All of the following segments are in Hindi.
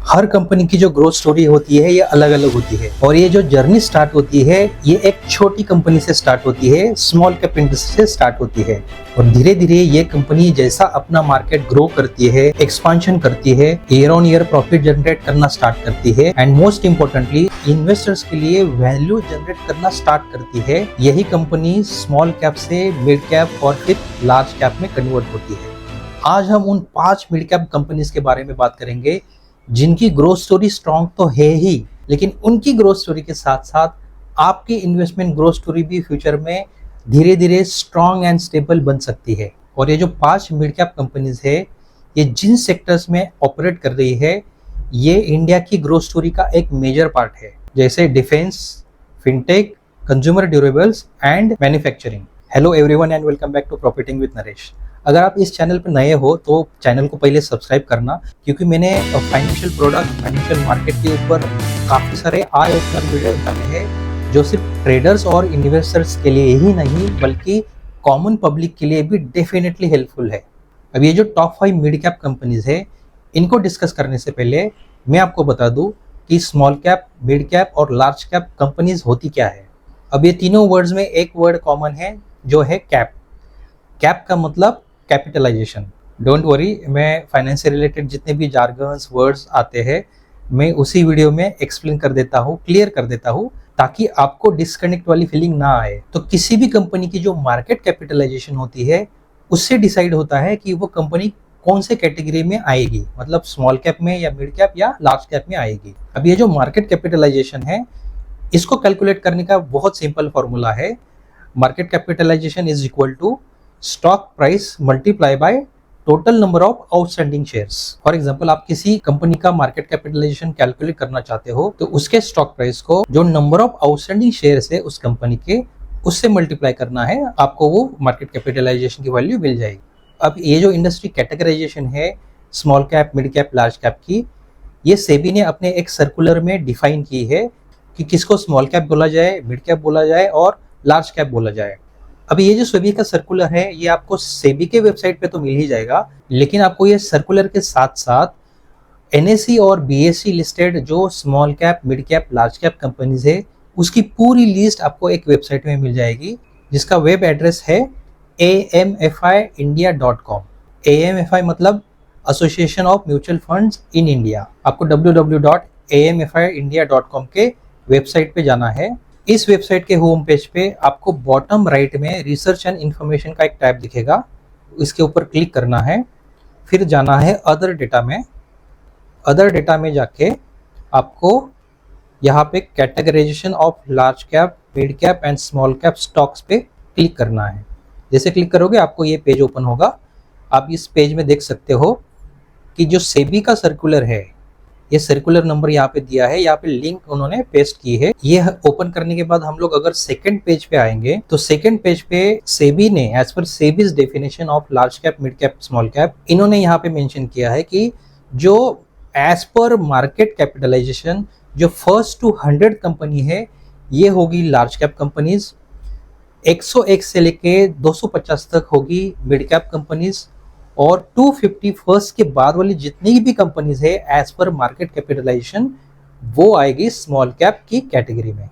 हर कंपनी की जो ग्रोथ स्टोरी होती है ये अलग अलग होती है और ये जो जर्नी स्टार्ट होती है ये एक छोटी कंपनी से स्टार्ट होती है, स्मॉल कैप इंडस्ट्री से स्टार्ट होती है और धीरे धीरे ये कंपनी जैसा अपना मार्केट ग्रो करती है, एक्सपांशन करती है, year on year profit generate करना स्टार्ट करती है एंड मोस्ट इम्पोर्टेंटली इन्वेस्टर्स के लिए वैल्यू जनरेट करना स्टार्ट करती है, यही कंपनी स्मॉल कैप से मिड कैप और फिर लार्ज कैप में कन्वर्ट होती है। आज हम उन 5 मिड कैप कंपनीज के बारे में बात करेंगे जिनकी ग्रोथ स्टोरी स्ट्रॉन्ग तो है ही, लेकिन उनकी ग्रोथ स्टोरी के साथ साथ आपकी इन्वेस्टमेंट ग्रोथ स्टोरी भी फ्यूचर में धीरे धीरे स्ट्रॉन्ग एंड स्टेबल बन सकती है। और ये जो 5 मिड कैप कंपनीज है ये जिन सेक्टर्स में ऑपरेट कर रही है ये इंडिया की ग्रोथ स्टोरी का एक मेजर पार्ट है, जैसे defence, fintech, consumer durables and manufacturing. Hello everyone and welcome back to profiting with Naresh. अगर आप इस चैनल पर नए हो तो चैनल को पहले सब्सक्राइब करना, क्योंकि मैंने फाइनेंशियल प्रोडक्ट, फाइनेंशियल मार्केट के ऊपर काफ़ी सारे आई ओपनर वीडियो डाले हैं जो सिर्फ ट्रेडर्स और इन्वेस्टर्स के लिए ही नहीं बल्कि कॉमन पब्लिक के लिए भी डेफिनेटली हेल्पफुल है। अब ये जो टॉप 5 मिड कैप कंपनीज है इनको डिस्कस करने से पहले मैं आपको बता दूं कि स्मॉल कैप, मिड कैप और लार्ज कैप कंपनीज होती क्या है। अब ये तीनों वर्ड्स में एक वर्ड कॉमन है जो है कैप। कैप का मतलब कैपिटलाइजेशन। डोंट वरी, मैं फाइनेंस से रिलेटेड जितने भी जार्गन्स वर्ड्स आते हैं मैं उसी वीडियो में एक्सप्लेन कर देता हूँ, क्लियर कर देता हूँ, ताकि आपको डिस्कनेक्ट वाली फीलिंग ना आए। तो किसी भी कंपनी की जो मार्केट कैपिटलाइजेशन होती है उससे डिसाइड होता है कि वो कंपनी कौन से कैटेगरी में आएगी, मतलब स्मॉल कैप में या मिड कैप या लार्ज कैप में आएगी। अब ये जो मार्केट कैपिटलाइजेशन है इसको कैलकुलेट करने का बहुत सिंपल फॉर्मूला है। Market capitalisation is equal to stock price multiply by total number of outstanding shares. For example, आप किसी कंपनी का मार्केट कैपिटलाइजेशन कैलकुलेट करना चाहते हो तो उसके स्टॉक प्राइस को जो नंबर ऑफ आउटस्टैंडिंग शेयर्स है उस कंपनी के उससे मल्टीप्लाई करना है, आपको वो मार्केट कैपिटलाइजेशन की वैल्यू मिल जाएगी। अब ये जो इंडस्ट्री कैटेगराइजेशन है small cap, mid cap, large cap की, ये सेबी ने अपने एक सर्कुलर में डिफाइन की है कि किसको स्मॉल कैप बोला जाए, मिड कैप बोला जाए और लार्ज कैप बोला जाए। अभी ये जो सेबी का सर्कुलर है ये आपको सेबी के वेबसाइट पे तो मिल ही जाएगा, लेकिन आपको ये सर्कुलर के साथ साथ एनएसई और बीएसई लिस्टेड जो small cap, mid cap, large cap companies है उसकी पूरी लिस्ट आपको एक वेबसाइट में मिल जाएगी जिसका वेब एड्रेस है amfiindia.com। amfi मतलब association of mutual funds in India. आपको www.amfiindia.com के वेबसाइट पे जाना है। इस वेबसाइट के होम पेज पे आपको बॉटम राइट में रिसर्च एंड इंफॉर्मेशन का एक टैब दिखेगा, इसके ऊपर क्लिक करना है, फिर जाना है अदर डेटा में। अदर डेटा में जाके आपको यहाँ पे categorisation of large cap, mid cap and small cap stocks पे क्लिक करना है। जैसे क्लिक करोगे आपको ये पेज ओपन होगा। आप इस पेज में देख सकते हो कि जो सेबी का सर्कुलर है ये सर्कुलर नंबर यहाँ पे दिया है, यहाँ पे लिंक उन्होंने पेस्ट की है। ये ओपन करने के बाद हम लोग अगर सेकंड पेज पे आएंगे तो सेकंड पेज पे सेबी ने एज पर SEBI's definition of large cap, mid cap, small cap, इन्होंने यहाँ पे मेंशन किया है कि जो एज पर मार्केट कैपिटलाइजेशन जो फर्स्ट टू 100 कंपनी है ये होगी लार्ज कैप कंपनीज, 101 से लेके 250 तक होगी मिड कैप कंपनीज और 250 फर्स्ट के बाद वाली जितनी भी कंपनीज है एज पर मार्केट कैपिटलाइजेशन वो आएगी स्मॉल कैप की कैटेगरी में।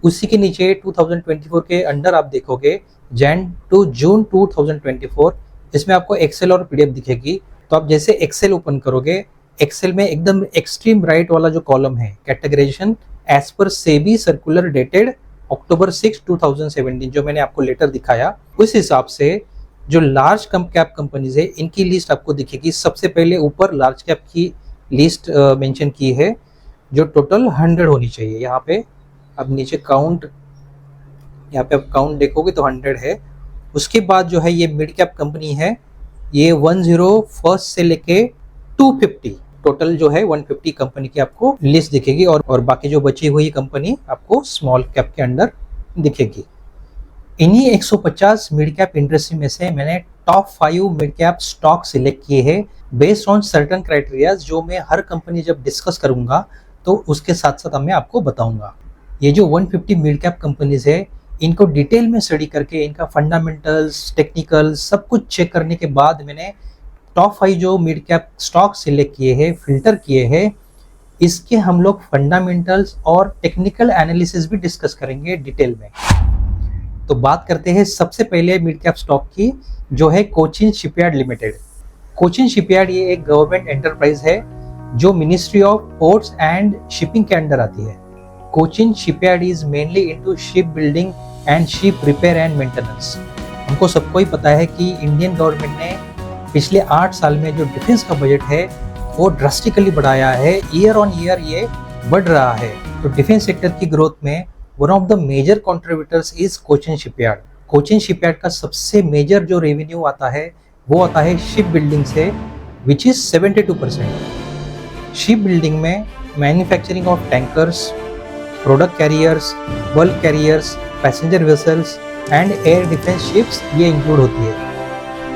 उसी के नीचे 2024 के अंडर आप देखोगे जैन टू जून 2024, इसमें आपको एक्सेल और पीडीएफ दिखेगी। तो आप जैसे एक्सेल ओपन करोगे, एक्सेल में एकदम एक्सट्रीम राइट वाला जो कॉलम है categorisation as per SEBI circular dated अक्टूबर 6, 2017, जो मैंने आपको लेटर दिखाया, उस हिसाब से जो लार्ज कैप कंपनीज है इनकी लिस्ट आपको दिखेगी। सबसे पहले ऊपर लार्ज कैप की लिस्ट मेंशन की है जो टोटल 100 होनी चाहिए। यहाँ पे अब नीचे काउंट, यहाँ पे आप काउंट देखोगे तो 100 है। उसके बाद जो है ये मिड कैप कंपनी है, ये 10 फर्स्ट से लेके 250 टोटल जो है 150 कंपनी की आपको लिस्ट दिखेगी और बाकी जो बची हुई कंपनी आपको स्मॉल कैप के अंडर दिखेगी। इन्हीं 150 मिड कैप इंडस्ट्री में से मैंने top 5 mid cap stock select किए हैं बेस्ड ऑन सर्टेन क्राइटेरियाज, जो मैं हर कंपनी जब डिस्कस करूंगा तो उसके साथ साथ मैं आपको बताऊंगा। ये जो 150 मिड कैप कंपनीज है इनको डिटेल में स्टडी करके इनका फंडामेंटल्स, टेक्निकल सब कुछ चेक करने के बाद मैंने टॉप 5 जो मिड कैप स्टॉक सिलेक्ट किए हैं, फिल्टर किए हैं, इसके हम लोग फंडामेंटल्स और टेक्निकल एनालिसिस भी डिस्कस करेंगे डिटेल में। तो बात करते हैं सबसे पहले मिड कैप स्टॉक की, जो है Cochin shipyard limited. Cochin shipyard ये एक गवर्नमेंट एंटरप्राइज है जो ministry of ports and shipping के अंडर आती है। Cochin shipyard is mainly into ship building and ship repair and maintenance. हमको सबको ही पता है कि इंडियन गवर्नमेंट ने पिछले 8 साल में जो डिफेंस का बजट है वो ड्रास्टिकली बढ़ाया है, ईयर ऑन ईयर ये बढ़ रहा है। तो डिफेंस सेक्टर की ग्रोथ में one of the major contributors is Cochin Shipyard. Cochin Shipyard का सबसे मेजर जो रेवेन्यू आता है वो आता है शिप बिल्डिंग से, विच इज 72%। शिप बिल्डिंग में manufacturing of tankers, product carriers, bulk carriers, passenger vessels and air defence ships ये इंक्लूड होती है।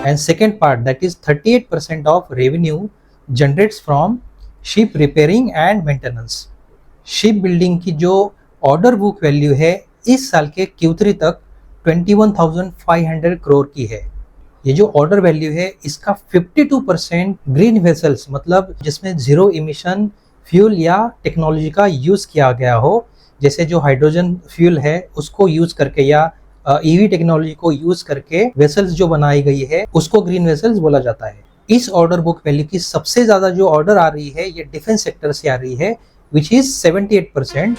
And second part that is 38% of revenue generates from ship repairing and maintenance. Ship building की जो ऑर्डर बुक वैल्यू है इस साल के Q3 तक 21,500 करोड़ की है। ये जो ऑर्डर वैल्यू है इसका 52% ग्रीन वेसल्स, मतलब जिसमें जीरो इमिशन फ्यूल या टेक्नोलॉजी का यूज किया गया हो, जैसे जो हाइड्रोजन फ्यूल है उसको यूज करके या ईवी टेक्नोलॉजी को यूज करके वेसल्स जो बनाई गई है उसको ग्रीन वेसल्स बोला जाता है। इस ऑर्डर बुक वैल्यू की सबसे ज्यादा जो ऑर्डर आ रही है ये डिफेंस सेक्टर से आ रही है, विच इज 78%,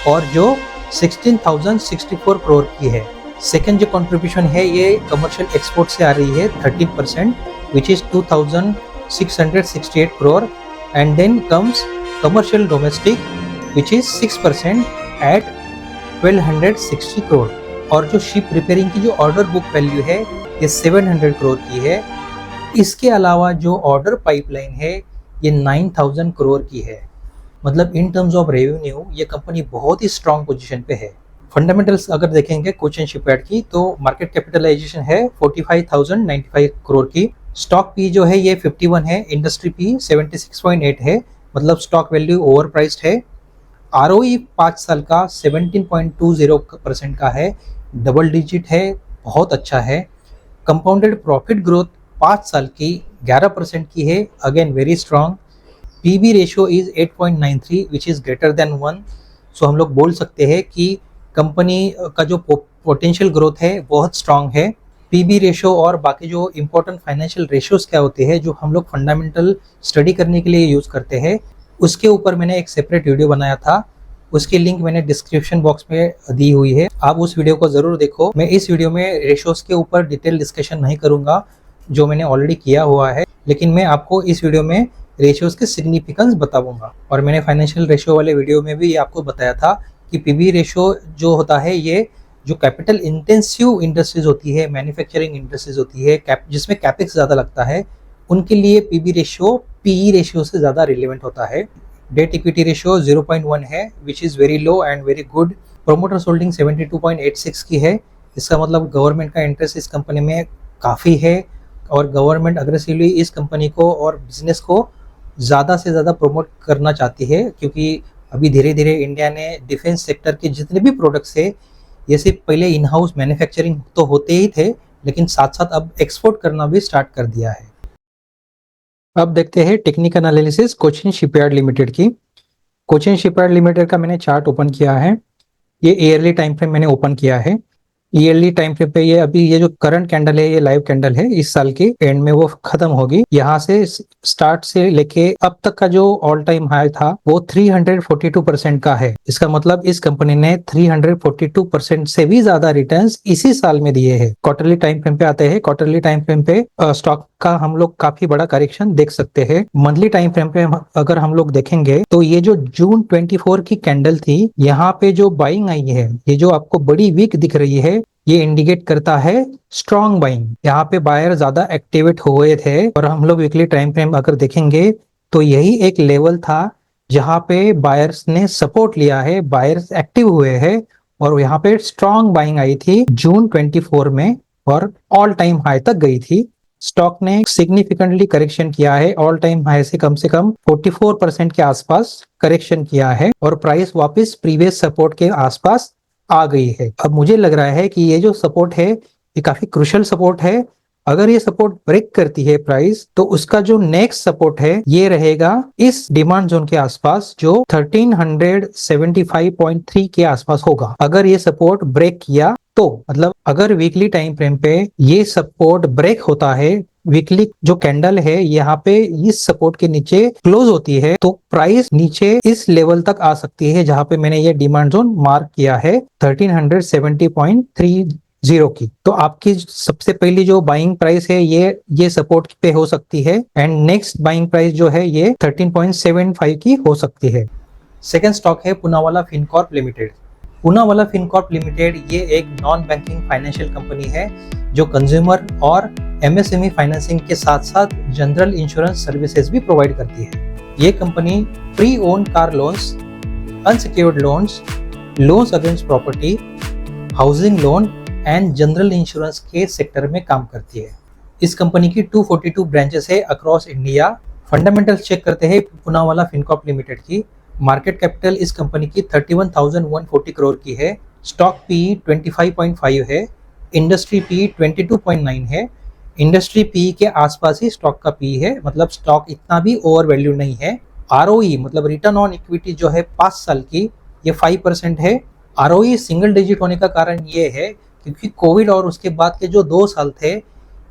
और जो 16,064 करोड़ की है। सेकेंड जो कंट्रीब्यूशन है ये कमर्शियल एक्सपोर्ट से आ रही है 13%, which is 2,668 crore, and then comes commercial domestic which is 6% at 1,260 crore. और जो शिप रिपेयरिंग की जो ऑर्डर बुक वैल्यू है ये 700 करोड़ की है। इसके अलावा जो ऑर्डर पाइपलाइन है ये 9,000 करोड़ की है। मतलब इन टर्म्स ऑफ रेवेन्यू ये कंपनी बहुत ही स्ट्रांग पोजीशन पे है। फंडामेंटल्स अगर देखेंगे कोचिन शिपयार्ड की तो मार्केट कैपिटलाइजेशन है 45,095 करोड़ की। स्टॉक पी जो है ये 51 है, इंडस्ट्री पी 76.8 है, मतलब स्टॉक वैल्यू ओवर प्राइस्ड है। ROE 5 साल का 17.20% का है, डबल डिजिट है, बहुत अच्छा है। कंपाउंडेड प्रॉफिट ग्रोथ 5 साल की 11% की है, again very strong. PB ratio is 8.93 which is greater than 1। सो हम लोग बोल सकते हैं कि कंपनी का जो पोटेंशियल ग्रोथ है बहुत स्ट्रांग है। PB रेशियो और बाकी जो इंपॉर्टेंट फाइनेंशियल रेशियोज क्या होते हैं जो हम लोग फंडामेंटल स्टडी करने के लिए यूज करते हैं, उसके ऊपर मैंने एक सेपरेट वीडियो बनाया था, उसकी लिंक मैंने डिस्क्रिप्शन बॉक्स में दी हुई है, आप उस वीडियो को जरूर देखो। मैं इस वीडियो में रेशियोज के ऊपर डिटेल डिस्कशन नहीं करूंगा जो मैंने ऑलरेडी किया हुआ है, लेकिन मैं आपको इस वीडियो में रेशियोज के सिग्निफिकेंस बताऊंगा। और मैंने फाइनेंशियल रेशियो वाले वीडियो में भी आपको बताया था कि PB रेशियो जो होता है ये जो कैपिटल इंटेंसिव इंडस्ट्रीज होती है, मैन्युफैक्चरिंग इंडस्ट्रीज होती है, जिसमें कैपेक्स ज़्यादा लगता है, उनके लिए PB रेशियो PE रेशियो से ज़्यादा रिलेवेंट होता है। डेट इक्विटी रेशियो 0.1 है, which is very low and very good. Promoters holding 72.86 की है, इसका मतलब गवर्नमेंट का इंटरेस्ट इस कंपनी में काफ़ी है और गवर्नमेंट अग्रेसिवली इस कंपनी को और बिजनेस को ज़्यादा से ज़्यादा प्रमोट करना चाहती है, क्योंकि अभी धीरे धीरे इंडिया ने डिफेंस सेक्टर के जितने भी प्रोडक्ट्स है ये सिर्फ पहले इन हाउस मैन्युफैक्चरिंग तो होते ही थे, लेकिन साथ साथ अब एक्सपोर्ट करना भी स्टार्ट कर दिया है। अब देखते हैं technical analysis Cochin shipyard limited की। कोचिन शिपयार्ड लिमिटेड का मैंने चार्ट ओपन किया है, ये ईयरली टाइम फ्रेम मैंने ओपन किया है। ईयरली टाइम फ्रेम पे ये अभी ये जो करंट कैंडल है ये लाइव कैंडल है, इस साल के एंड में वो खत्म होगी। यहाँ से स्टार्ट से लेके अब तक का जो ऑल टाइम हाई था वो 342% का है। इसका मतलब इस कंपनी ने 342% से भी ज्यादा रिटर्न्स इसी साल में दिए हैं। क्वार्टरली टाइम फ्रेम पे आते हैं, क्वार्टरली टाइम फ्रेम पे स्टॉक का हम लोग काफी बड़ा करेक्शन देख सकते हैं। मंथली टाइम फ्रेम पे अगर हम लोग देखेंगे तो ये जो जून 24 की कैंडल थी, यहाँ पे जो बाइंग आई है, ये जो आपको बड़ी वीक दिख रही है, ये इंडिकेट करता है स्ट्रॉन्ग बाइंग। यहाँ पे बायर ज्यादा एक्टिवेट हुए थे और हम लोग वीकली टाइम फ्रेम अगर देखेंगे तो यही एक लेवल था जहाँ पे बायर्स ने सपोर्ट लिया है, बायर्स एक्टिव हुए हैं और यहाँ पे स्ट्रॉन्ग बाइंग आई थी जून 24 में और ऑल टाइम हाई तक गई थी। स्टॉक ने सिग्निफिकेंटली करेक्शन किया है, ऑल टाइम हाई से कम 44% के आसपास करेक्शन किया है और प्राइस वापस प्रीवियस सपोर्ट के आसपास आ गई है। अब मुझे लग रहा है कि ये जो सपोर्ट है ये काफी क्रुशियल सपोर्ट है अगर ये सपोर्ट ब्रेक करती है प्राइस, तो उसका जो नेक्स्ट सपोर्ट है ये रहेगा इस डिमांड जोन के आसपास, जो 1375.3 के आसपास होगा। अगर ये सपोर्ट ब्रेक किया तो मतलब अगर वीकली टाइम फ्रेम पे ये सपोर्ट ब्रेक होता है, वीकली जो कैंडल है यहाँ पे इस सपोर्ट के नीचे क्लोज होती है, तो प्राइस नीचे इस लेवल तक आ सकती है जहां पे मैंने ये डिमांड जोन मार्क किया है 1370.30 की। तो आपकी सबसे पहली जो बाइंग प्राइस है ये सपोर्ट पे हो सकती है, एंड नेक्स्ट बाइंग प्राइस जो है ये 13.75 की हो सकती है। सेकेंड स्टॉक है Poonawalla Fincorp limited. Poonawalla Fincorp limited ये एक नॉन बैंकिंग फाइनेंशियल कंपनी है जो कंज्यूमर और एमएसएमई फाइनेंसिंग के साथ साथ जनरल इंश्योरेंस सर्विसेज भी प्रोवाइड करती है। ये company pre own car loans, unsecured loans, loans against property, housing loan and general insurance के सेक्टर में काम करती है। इस कंपनी की 242 ब्रांचेस है अक्रॉस इंडिया। फंडामेंटल चेक करते हैं पूनावाला फिनकॉर्प लिमिटेड की। मार्केट कैपिटल इस कंपनी की 31,140 करोड़ की है। स्टॉक पी 25.5 है। इंडस्ट्री पी 22.9 है। इंडस्ट्री पी के आसपास ही स्टॉक का पी है, मतलब स्टॉक इतना भी ओवर वैल्यू नहीं है। आरओई मतलब रिटर्न ऑन इक्विटी जो है 5 साल की, ये 5% है। आरओई सिंगल डिजिट होने का कारण ये है क्योंकि कोविड और उसके बाद के जो 2 साल थे,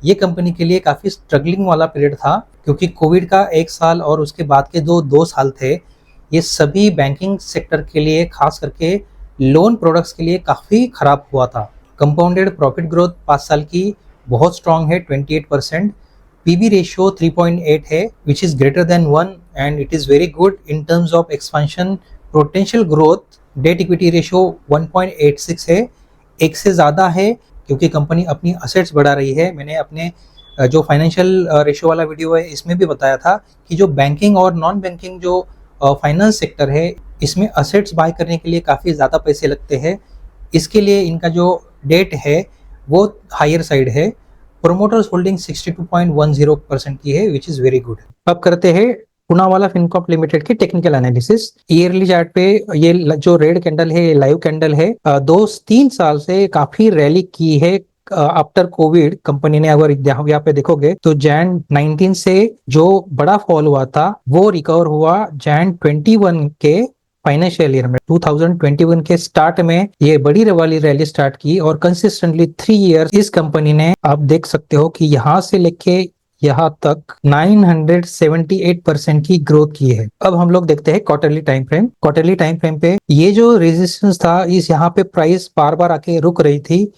ये कंपनी के लिए काफ़ी स्ट्रगलिंग वाला पीरियड था, क्योंकि कोविड का 1 साल और उसके बाद के जो 2 साल थे, ये सभी बैंकिंग सेक्टर के लिए, खास करके लोन प्रोडक्ट्स के लिए काफ़ी खराब हुआ था। कंपाउंडेड प्रॉफिट ग्रोथ 5 साल की बहुत स्ट्रॉन्ग है, 28%। पीबी रेशियो 3.8 है, which is greater than 1 and it is very good in terms of expansion potential growth. Debt equity ratio 1.86 है, एक से ज़्यादा है क्योंकि कंपनी अपनी असेट्स बढ़ा रही है। मैंने अपने जो फाइनेंशियल रेशियो वाला वीडियो है इसमें भी बताया था कि जो बैंकिंग और नॉन बैंकिंग जो फाइनेंस सेक्टर है, इसमें असेट्स बाय करने के लिए काफ़ी ज़्यादा पैसे लगते हैं। इसके लिए इनका जो डेट है वो हायर साइड है। प्रोमोटर्स होल्डिंग 62.10% की है, विच इज़ वेरी गुड। अब करते हैं पूनावाला फिनकॉर्प लिमिटेड की टेक्निकल एनालिसिस। ईयरली चार्ट पे ये जो रेड कैंडल है, ये लाइव कैंडल है। 2-3 साल से काफी रैली की है आफ्टर कोविड कंपनी ने। अगर यहाँ पे देखोगे तो जैन 19 से जो बड़ा फॉल हुआ था वो रिकवर हुआ जैन 21 के फाइनेंशियल ईयर में। 2021 के स्टार्ट में ये बड़ी वाली रैली स्टार्ट की और कंसिस्टेंटली 3 ईयर्स इस कंपनी ने, आप देख सकते हो कि यहाँ से लेके यहाँ तक 978% की ग्रोथ की है। अब हम लोग देखते हैं quarterly time frame. Quarterly time frame पे ये जो रेजिस्टेंस था, इस यहाँ पे प्राइस बार बार आके रुक रही थी,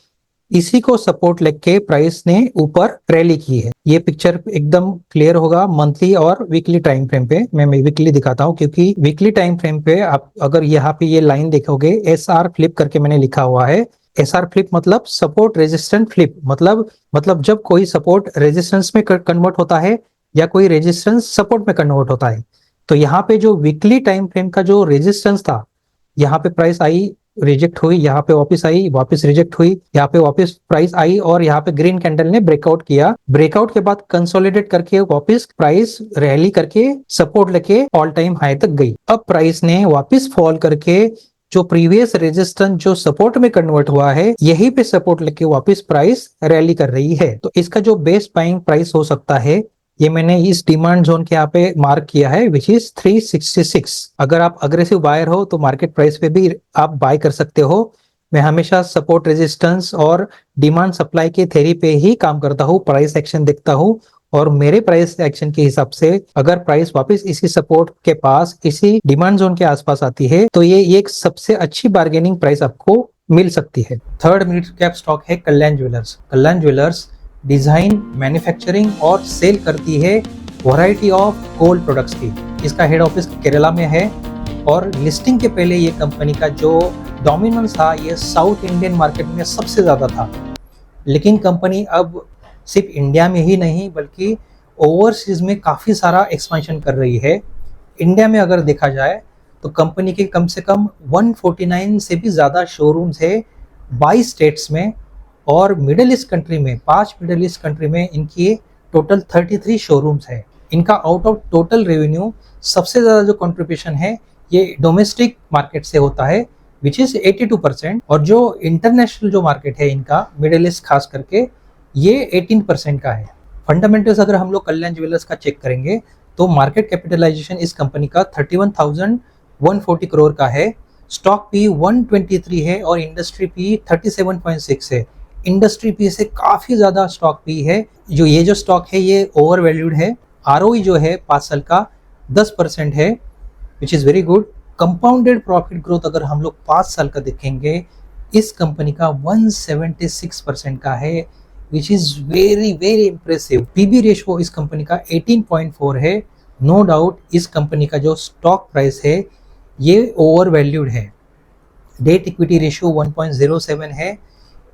इसी को सपोर्ट लेके प्राइस ने ऊपर रैली की है। ये पिक्चर एकदम क्लियर होगा मंथली और वीकली टाइम फ्रेम पे। मैं वीकली दिखाता हूँ क्योंकि वीकली टाइम फ्रेम पे आप अगर यहाँ पे ये लाइन देखोगे, SR फ्लिप करके मैंने लिखा हुआ है। SR फ्लिप मतलब सपोर्ट रेजिस्टेंट फ्लिप, मतलब जब कोई सपोर्ट रेजिस्टेंस में कन्वर्ट होता है या कोई रेजिस्टेंस सपोर्ट में कन्वर्ट होता है। तो यहाँ पे जो वीकली टाइम फ्रेम का जो रेजिस्टेंस था, यहाँ पे प्राइस आई, रिजेक्ट हुई, यहाँ पे वापस आई, वापस रिजेक्ट हुई, यहाँ पे वापस प्राइस आई और यहाँ पे ग्रीन कैंडल ने ब्रेकआउट किया। ब्रेकआउट के बाद कंसोलिडेट करके वापस प्राइस रैली करके सपोर्ट लेके ऑल टाइम हाई तक गई। अब प्राइस ने वापस फॉल करके जो प्रीवियस रेजिस्टेंस जो सपोर्ट में कन्वर्ट हुआ है, यही पे सपोर्ट लेके वापस प्राइस रैली कर रही है। तो इसका जो बेस्ट बाइंग प्राइस हो सकता है, ये मैंने इस डिमांड जोन के यहाँ पे मार्क किया है, विच इज 366। अगर आप अग्रेसिव बायर हो तो मार्केट प्राइस पे भी आप बाय कर सकते हो। मैं हमेशा सपोर्ट रेजिस्टेंस और डिमांड सप्लाई के थ्योरी पे ही काम करता हूँ, प्राइस एक्शन देखता हूँ और मेरे प्राइस एक्शन के हिसाब से अगर प्राइस वापस इसी सपोर्ट के पास, इसी डिमांड जोन के आसपास आती है, तो ये एक सबसे अच्छी बार्गेनिंग प्राइस आपको मिल सकती है। थर्ड मिड कैप स्टॉक है कल्याण ज्वेलर्स। कल्याण ज्वेलर्स डिजाइन, मैन्युफैक्चरिंग और सेल करती है वैरायटी ऑफ गोल्ड प्रोडक्ट्स की। इसका हेड ऑफिस केरला में है और लिस्टिंग के पहले ये कंपनी का जो डोमिनेंस था, ये साउथ इंडियन मार्केट में सबसे ज़्यादा था। लेकिन कंपनी अब सिर्फ इंडिया में ही नहीं बल्कि ओवरसीज में काफ़ी सारा एक्सपेंशन कर रही है। इंडिया में अगर देखा जाए तो कंपनी के कम से कम 149 से भी ज़्यादा शोरूम्स है 22 स्टेट्स में, और मिडिल ईस्ट कंट्री में 5 मिडिल ईस्ट कंट्री में इनकी टोटल 33 शोरूम्स है। इनका आउट ऑफ टोटल रेवेन्यू सबसे ज़्यादा जो कंट्रीब्यूशन है ये डोमेस्टिक मार्केट से होता है, विच इज़ 82%, और जो इंटरनेशनल जो मार्केट है इनका, मिडिल ईस्ट खास करके, ये 18% का है। फंडामेंटल्स अगर हम लोग कल्याण ज्वेलर्स का चेक करेंगे तो मार्केट कैपिटलाइजेशन इस कंपनी का 31,140 करोड़ का है, स्टॉक पी 123 है और इंडस्ट्री पी 37.6 है। इंडस्ट्री पी से काफी ज्यादा स्टॉक पी है। जो स्टॉक है ये ओवर वैल्यूड है। आरओई जो है 5 साल का 10% है, which is very good. Compounded profit growth अगर हम लोग 5 साल का देखेंगे इस कंपनी का 176% का है, which is very very impressive. PB ratio इस कंपनी का 18.4 है। नो डाउट इस कंपनी का जो स्टॉक प्राइस है ये ओवर वैल्यूड है। डेट इक्विटी रेशियो 1.07 है।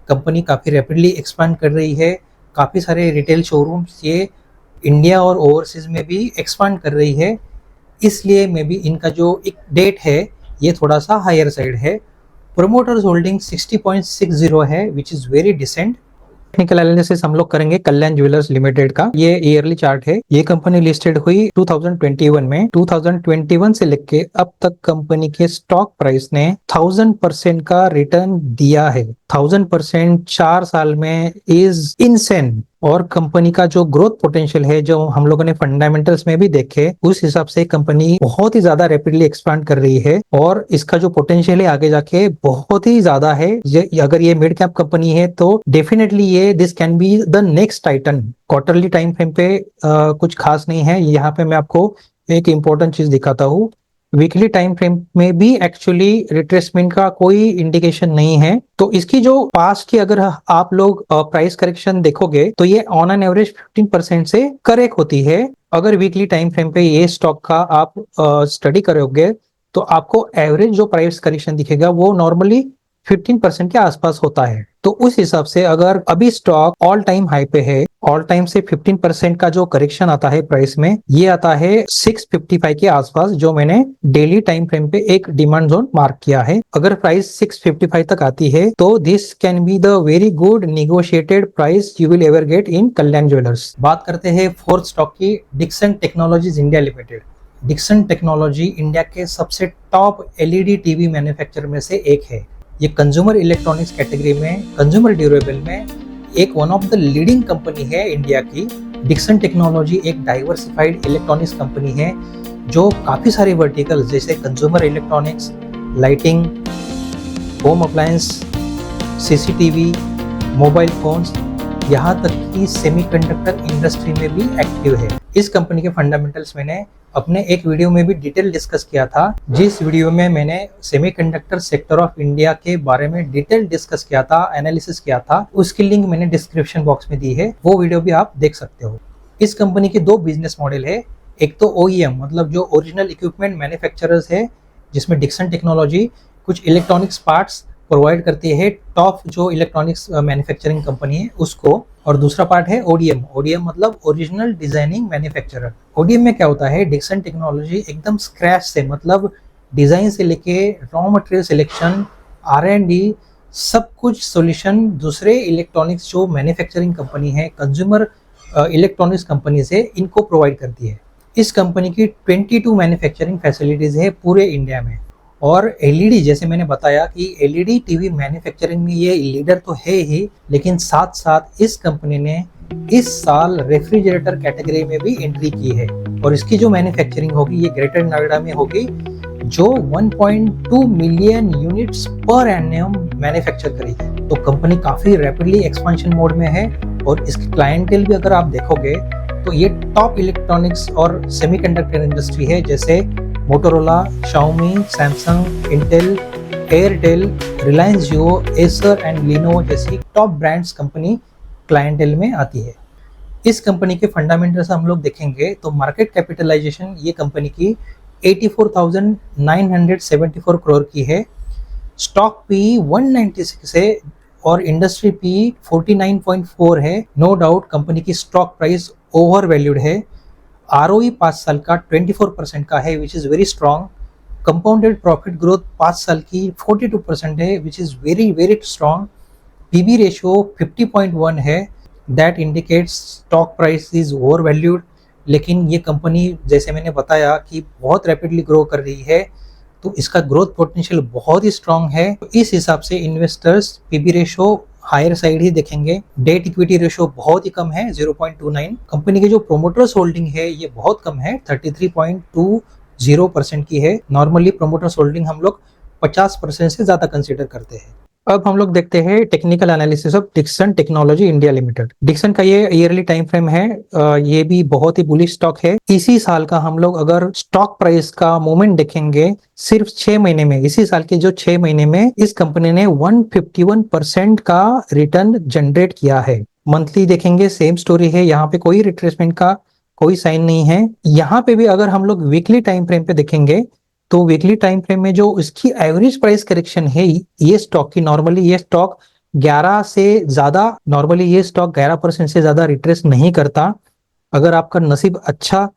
कंपनी काफ़ी रैपिडली एक्सपांड कर रही है। काफ़ी सारे रिटेल शोरूम्स ये इंडिया और ओवरसीज में भी एक्सपांड कर रही है, इसलिए मे बी इनका जो एक डेट है ये थोड़ा सा हायर साइड है। प्रोमोटर्स होल्डिंग 60.60 है, which is very decent. Technical analysis हम लोग करेंगे कल्याण ज्वेलर्स लिमिटेड का। ये ईयरली चार्ट है। ये कंपनी लिस्टेड हुई 2021 में। 2021 से लेके अब तक कंपनी के स्टॉक प्राइस ने 1000% का रिटर्न दिया है। 1000% 4 साल में इज इनसेन। और कंपनी का जो ग्रोथ पोटेंशियल है जो हम लोगों ने फंडामेंटल्स में भी देखे, उस हिसाब से कंपनी बहुत ही ज्यादा रैपिडली एक्सपांड कर रही है और इसका जो पोटेंशियल है आगे जाके बहुत ही ज्यादा है। अगर ये मिड कैप कंपनी है तो डेफिनेटली ये this can be the next Titan. Quarterly time frame पे कुछ खास नहीं है। यहाँ पे मैं आपको एक इंपॉर्टेंट चीज दिखाता हूँ। वीकली टाइम फ्रेम में भी एक्चुअली रिट्रेसमेंट का कोई इंडिकेशन नहीं है। तो इसकी जो पास्ट की अगर आप लोग प्राइस करेक्शन देखोगे तो ये ऑन एन एवरेज 15% से करेक्ट होती है। अगर वीकली टाइम फ्रेम पे ये स्टॉक का आप स्टडी करोगे तो आपको एवरेज जो प्राइस करेक्शन दिखेगा वो नॉर्मली 15% के आसपास होता है। तो उस हिसाब से अगर अभी स्टॉक ऑल टाइम हाई पे है, ऑल टाइम से 15% का जो करेक्शन आता है प्राइस में, ये आता है 655 के आसपास, जो मैंने डेली टाइम फ्रेम पे एक डिमांड जोन मार्क किया है। अगर प्राइस 655 तक आती है तो this can be the very good negotiated price you will ever get in Kalyan Jewellers. बात करते हैं फोर्थ स्टॉक की, Dixon Technologies India Limited. Dixon technology India के सबसे टॉप एलईडी टीवी मैन्युफैक्चरर में से एक है। ये कंज्यूमर इलेक्ट्रॉनिक्स कैटेगरी में, कंज्यूमर ड्यूरेबल में एक one of the leading company है इंडिया की। डिक्सन टेक्नोलॉजी एक डाइवर्सिफाइड इलेक्ट्रॉनिक्स कंपनी है जो काफ़ी सारे वर्टिकल्स जैसे consumer electronics, lighting, home appliance, CCTV, mobile phones, यहाँ तक कि सेमीकंडक्टर इंडस्ट्री में भी एक्टिव है। इस कंपनी के फंडामेंटल्स मैंने अपने एक वीडियो में भी डिटेल डिस्कस किया था। जिस वीडियो में मैंने सेमीकंडक्टर सेक्टर ऑफ इंडिया के बारे में डिटेल डिस्कस किया था, एनालिसिस किया था, उसकी लिंक मैंने डिस्क्रिप्शन बॉक्स में दी है, वो वीडियो भी आप देख सकते हो। इस कंपनी के 2 बिजनेस मॉडल है। एक तो OEM मतलब जो ओरिजिनल इक्विपमेंट मैन्युफैक्चरर्स है, जिसमें डिक्सन टेक्नोलॉजी कुछ इलेक्ट्रॉनिक्स पार्ट्स प्रोवाइड करती है टॉप जो इलेक्ट्रॉनिक्स मैन्युफैक्चरिंग कंपनी है उसको। और दूसरा पार्ट है ODM मतलब ओरिजिनल डिजाइनिंग मैन्युफैक्चरर। ODM में क्या होता है, डिक्सन टेक्नोलॉजी एकदम स्क्रैच से, मतलब डिजाइन से लेके रॉ मटेरियल सिलेक्शन, R&D, सब कुछ सॉल्यूशन दूसरे इलेक्ट्रॉनिक्स जो मैन्युफैक्चरिंग कंपनी है, कंज्यूमर इलेक्ट्रॉनिक्स कंपनी से इनको प्रोवाइड करती है। इस कंपनी की 22 मैन्युफैक्चरिंग फैसिलिटीज है पूरे इंडिया में। और LED, जैसे मैंने बताया कि LED टीवी मैन्युफैक्चरिंग में ये लीडर तो है ही, लेकिन साथ साथ इस कंपनी ने इस साल रेफ्रिजरेटर कैटेगरी में भी एंट्री की है। और इसकी जो मैन्युफैक्चरिंग होगी ये ग्रेटर नोएडा में होगी, जो 1.2 million units per annum manufacture करेगी। तो कंपनी काफ़ी रैपिडली एक्सपेंशन मोड में है और इसकी क्लाइंटेल भी अगर आप देखोगे तो ये टॉप इलेक्ट्रॉनिक्स और सेमीकंडक्टर इंडस्ट्री है, जैसे Motorola, Xiaomi, Samsung, Intel, Airtel, Reliance Jio, Acer and Lenovo जैसी टॉप ब्रांड्स कंपनी क्लाइंटेल में आती है। इस कंपनी के फंडामेंटल्स हम लोग देखेंगे तो मार्केट कैपिटलाइजेशन ये कंपनी की 84,974 करोड़ की है, स्टॉक पी 196 है और इंडस्ट्री पी 49.4 है। नो डाउट कंपनी की स्टॉक प्राइस ओवर वैल्यूड है। ROE 5 साल का 24% का है, which is very strong. Compounded profit growth 5 साल की 42% है, which is very very strong. PB ratio 50.1 है, that indicates stock price is over valued. लेकिन ये कंपनी जैसे मैंने बताया कि बहुत रैपिडली ग्रो कर रही है, तो इसका ग्रोथ पोटेंशियल बहुत ही स्ट्रॉन्ग है। तो इस हिसाब से investors PB ratio higher side ही देखेंगे। डेट इक्विटी रेशियो बहुत ही कम है 0.29। कंपनी की जो प्रोमोटर्स होल्डिंग है ये बहुत कम है 33.20% की है। नॉर्मली प्रोमोटर्स होल्डिंग हम लोग 50% से ज्यादा कंसिडर करते हैं। अब हम लोग देखते हैं technical analysis of Dixon technology India Limited. Dixon का ये ईयरली टाइम फ्रेम है, ये भी बहुत ही बुलिश स्टॉक है। इसी साल का हम लोग अगर स्टॉक प्राइस का मूवमेंट देखेंगे सिर्फ 6 महीने में, इसी साल के जो 6 महीने में इस कंपनी ने 151% का रिटर्न जनरेट किया है। मंथली देखेंगे सेम स्टोरी है, यहाँ पे कोई रिट्रेसमेंट का कोई साइन नहीं है। यहाँ पे भी अगर हम लोग वीकली टाइम फ्रेम पे देखेंगे तो वीकली टाइम फ्रेम में जो इसकी एवरेज प्राइस करेक्शन है ये स्टॉक की, नॉर्मली ये स्टॉक 11% से ज्यादा रिट्रेस नहीं करता। अगर आपका नसीब अच्छा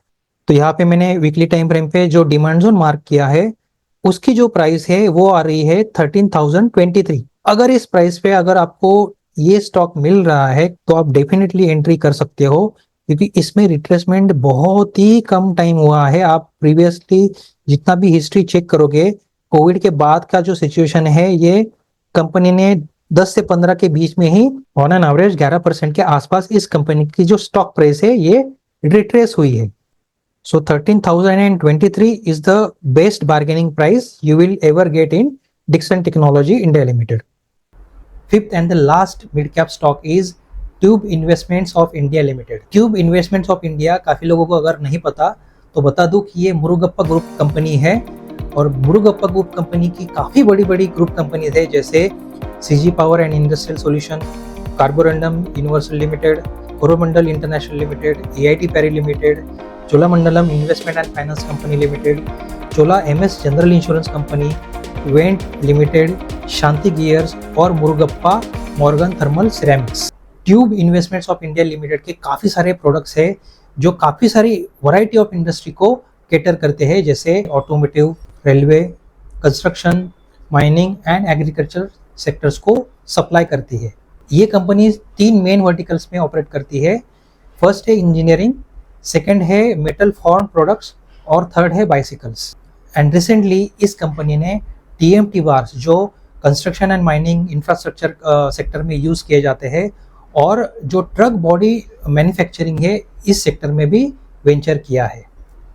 तो यहाँ पे मैंने वीकली टाइम फ्रेम पे जो डिमांड जोन मार्क किया है उसकी जो प्राइस है वो आ रही है 13,023। अगर इस प्राइस पे अगर आपको ये स्टॉक मिल रहा है तो आप डेफिनेटली एंट्री कर सकते हो, क्योंकि इसमें रिट्रेसमेंट बहुत ही कम टाइम हुआ है। आप प्रीवियसली जितना भी हिस्ट्री चेक करोगे, कोविड के बाद का जो सिचुएशन है ये कंपनी ने 10 से 15 के बीच में ही ऑन एन एवरेज 11% के आसपास इस कंपनी की जो स्टॉक प्राइस है ये रिट्रेस हुई है। So 13,023 is the best bargaining price you will ever get in Dixon Technology India Limited. Fifth and the last mid cap stock is Tube Investments of India Limited. Tube Investments of India काफी लोगों को अगर नहीं पता तो बता दूं कि ये मुरुगप्पा ग्रुप कंपनी है, और मुरुगप्पा ग्रुप कंपनी की काफी बड़ी बड़ी ग्रुप कंपनी है जैसे CG Power and Industrial Solution, Carborundum Universal Limited, Coromandel International Limited, AIT Parry Limited, Cholamandalam Investment and Finance Company Limited, Chola MS General Insurance Company, Wendt Limited, Shanthi Gears और Murugappa Morgan Thermal Ceramics. Tube Investments of India Limited के काफ़ी सारे प्रोडक्ट्स है जो काफ़ी सारी वैरायटी ऑफ इंडस्ट्री को कैटर करते हैं, जैसे automotive, railway, construction, mining and agriculture sectors को सप्लाई करती है। ये कंपनी 3 मेन वर्टिकल्स में ऑपरेट करती है। फर्स्ट है इंजीनियरिंग, सेकेंड है मेटल फॉर्म प्रोडक्ट्स और थर्ड है बाइसिकल्स। एंड रिसेंटली इस कंपनी ने TMT बार्स जो construction and mining infrastructure sector में यूज़ किए जाते हैं और जो ट्रक बॉडी मैन्युफैक्चरिंग है इस सेक्टर में भी वेंचर किया है।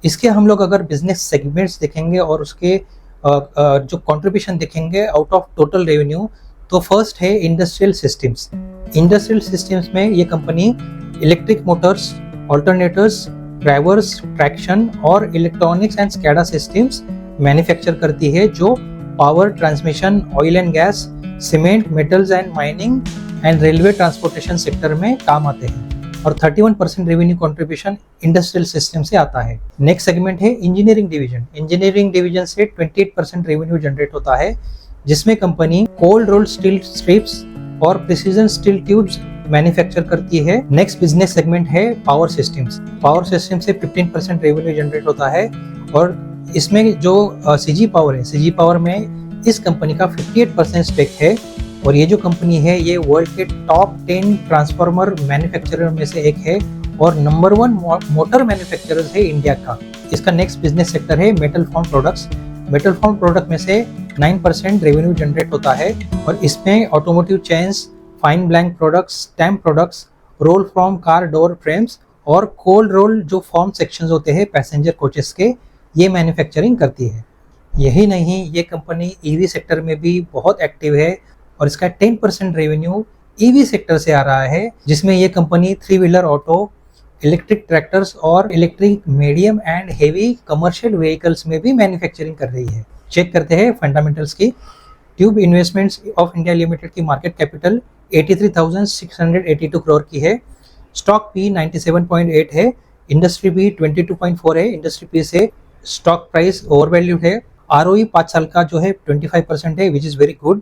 इसके हम लोग अगर बिजनेस सेगमेंट्स देखेंगे और उसके जो कंट्रीब्यूशन देखेंगे आउट ऑफ टोटल रेवेन्यू, तो फर्स्ट है इंडस्ट्रियल सिस्टम्स। इंडस्ट्रियल सिस्टम्स में ये company electric motors, alternators, drivers, traction और electronics and SCADA systems manufacture करती है जो power, transmission, oil and gas, cement, metals and mining and railway transportation sector में काम आते हैं, और 31% रेवेन्यू कंट्रीब्यूशन इंडस्ट्रियल सिस्टम से आता है। नेक्स्ट सेगमेंट है इंजीनियरिंग डिवीजन। इंजीनियरिंग डिवीजन से 28% रेवेन्यू जनरेट होता है, जिसमें company cold rolled steel strips और प्रिसीजन स्टील ट्यूब्स मैन्युफैक्चर करती है। नेक्स्ट बिजनेस सेगमेंट है पावर सिस्टम्स। पावर सिस्टम से 15% रेवेन्यू जनरेट होता है, और इसमें जो CG पावर है, CG पावर में इस कंपनी का 58% स्टेक है, और ये जो कंपनी है ये वर्ल्ड के टॉप 10 ट्रांसफार्मर मैन्युफैक्चरर में से एक है और नंबर 1 मोटर मैन्युफैक्चरर है इंडिया का। इसका नेक्स्ट बिजनेस सेक्टर है metal form products. Metal form product में से 9% रेवेन्यू जनरेट होता है, और इसमें automotive chains, fine blank products, stamp products, roll from car door frames और कोल्ड रोल जो फॉर्म सेक्शंस होते हैं पैसेंजर कोचेस के, ये मैन्युफैक्चरिंग करती है। यही नहीं, ये कंपनी EV सेक्टर में भी बहुत एक्टिव है, और इसका 10% रेवेन्यू EV सेक्टर से आ रहा है, जिसमें ये company 3 wheeler auto, electric tractors और electric medium and heavy commercial vehicles में भी मैन्युफैक्चरिंग कर रही है। चेक करते हैं फंडामेंटल्स की। Tube Investments of India limited की मार्केट कैपिटल 83,682 करोड़ की है। स्टॉक P 97.8 है, इंडस्ट्री P 22.4 है। इंडस्ट्री P से स्टॉक प्राइस ओवरवैल्यूड है। ROE 5 साल का जो है 25% है, which is very good.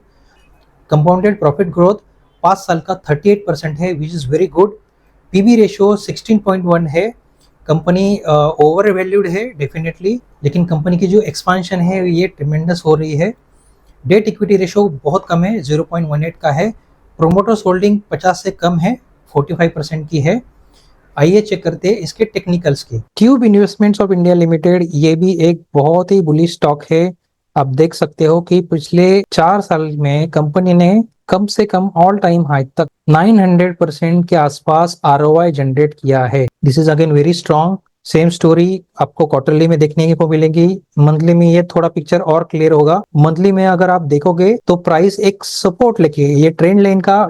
Compounded profit growth 5 साल का 38% है, which is very good. PB ratio 16.1 है। कंपनी ओवर वैल्यूड है डेफिनेटली, लेकिन कंपनी की जो एक्सपांशन है ये ट्रिमेंडस हो रही है। डेट इक्विटी रेशियो बहुत कम है, 0.18 का है। प्रोमोटर्स होल्डिंग 50 से कम है, 45% की है। आइए चेक करते हैं इसके टेक्निकल्स की। Tube Investments of India limited ये भी एक बहुत ही बुलिश स्टॉक है। आप देख सकते हो कि पिछले 4 साल में कंपनी ने कम से कम ऑल टाइम हाई तक 900% के आसपास आरओआई जनरेट किया है। This is again very strong. Same story आपको क्वार्टरली में देखने को मिलेगी। मंथली में ये थोड़ा पिक्चर और क्लियर होगा। मंथली में अगर आप देखोगे तो प्राइस एक सपोर्ट लेके, ये ट्रेंड लाइन का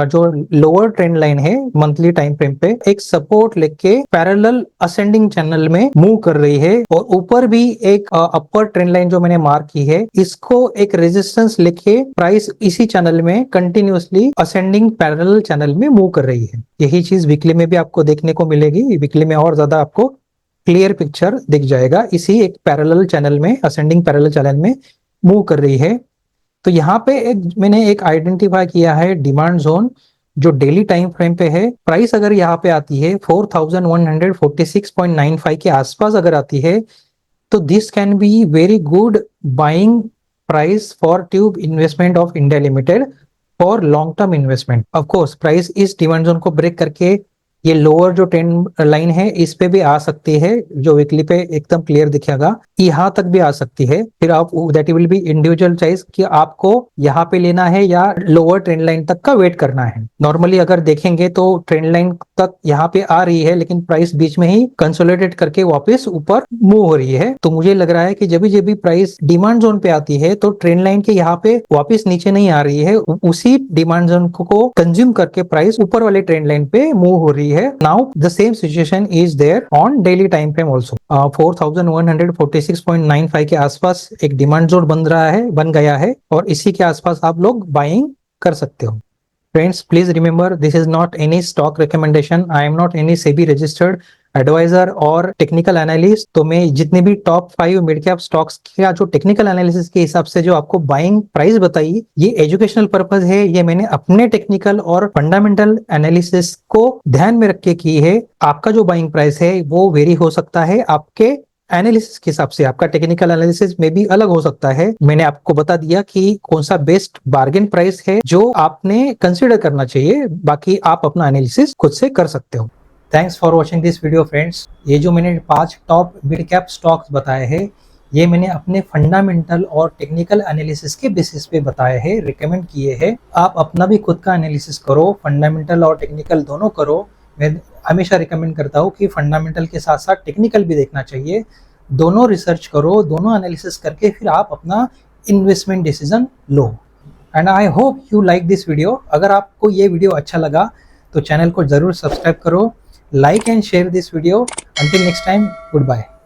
जो लोअर ट्रेंड लाइन है मंथली टाइम फ्रेम पे, एक सपोर्ट लेके पैरेलल असेंडिंग चैनल में मूव कर रही है। और ऊपर भी एक अपर ट्रेंड लाइन जो मैंने मार्क की है, इसको एक रेजिस्टेंस लेके प्राइस इसी चैनल में कंटिन्यूअसली असेंडिंग पैरेलल चैनल में मूव कर रही है। यही चीज वीकली में भी आपको देखने को मिलेगी। वीकली में और ज्यादा आपको क्लियर पिक्चर दिख जाएगा। इसी एक पैरेलल चैनल में, असेंडिंग पैरेलल चैनल में मूव कर रही है। तो यहाँ पे मैंने एक आइडेंटिफाई किया है डिमांड जोन, जो डेली टाइम फ्रेम पे है। प्राइस अगर यहाँ पे आती है 4146.95 के आसपास अगर आती है, तो this can be very good buying price for tube investment of India limited for long term investment. Of course price इस डिमांड जोन को ब्रेक करके ये लोअर जो ट्रेंड लाइन है इस पे भी आ सकती है, जो वीकली पे एकदम क्लियर दिखेगा। यहाँ तक भी आ सकती है। फिर आप that will be individual choice कि आपको यहाँ पे लेना है या लोअर ट्रेंड लाइन तक का वेट करना है। नॉर्मली अगर देखेंगे तो ट्रेंड लाइन तक यहाँ पे आ रही है, लेकिन प्राइस बीच में ही कंसोलिडेट करके वापस ऊपर मूव हो रही है। तो मुझे लग रहा है कि जब भी प्राइस डिमांड जोन पे आती है तो ट्रेंड लाइन के यहाँ पे वापस नीचे नहीं आ रही है, उसी डिमांड जोन को कंज्यूम करके प्राइस ऊपर वाले ट्रेंड लाइन पे मूव हो रही है। Now the same situation is there on daily time frame also. 4146.95 के आसपास एक डिमांड जोन बन गया है और इसी के आसपास आप लोग बाइंग कर सकते हो। Friends, please remember, this is not any stock recommendation. I am not any SEBI registered advisor और टेक्निकल एनालिस्ट। तो मैं जितने भी टॉप 5 मिड कैप स्टॉक्स का जो टेक्निकल एनालिसिस के हिसाब से जो आपको बाइंग प्राइस बताई, ये एजुकेशनल पर्पस है। ये मैंने अपने टेक्निकल और फंडामेंटल एनालिसिस को ध्यान में रख के की है। आपका जो बाइंग प्राइस है वो वेरी हो सकता है आपके एनालिसिस के हिसाब से। आपका टेक्निकल एनालिसिस में भी अलग हो सकता है। मैंने आपको बता दिया कि कौन सा बेस्ट बार्गेन प्राइस है जो आपने कंसीडर करना चाहिए। बाकी आप अपना एनालिसिस खुद से कर सकते हो। Thanks for watching this video friends. ये जो मैंने 5 टॉप मिड कैप स्टॉक्स बताए हैं, ये मैंने अपने फंडामेंटल और टेक्निकल एनालिसिस के बेसिस पे बताए हैं, रिकमेंड किए हैं। आप अपना भी खुद का एनालिसिस करो, फंडामेंटल और टेक्निकल दोनों करो। मैं हमेशा रिकमेंड करता हूँ कि फंडामेंटल के साथ साथ टेक्निकल भी देखना चाहिए। दोनों रिसर्च करो, दोनों एनालिसिस करके फिर आप अपना investment decision low. And I hope you like this video. अगर आपको ये वीडियो अच्छा लगा तो चैनल को जरूर सब्सक्राइब करो, like and share this video. Until next time, goodbye.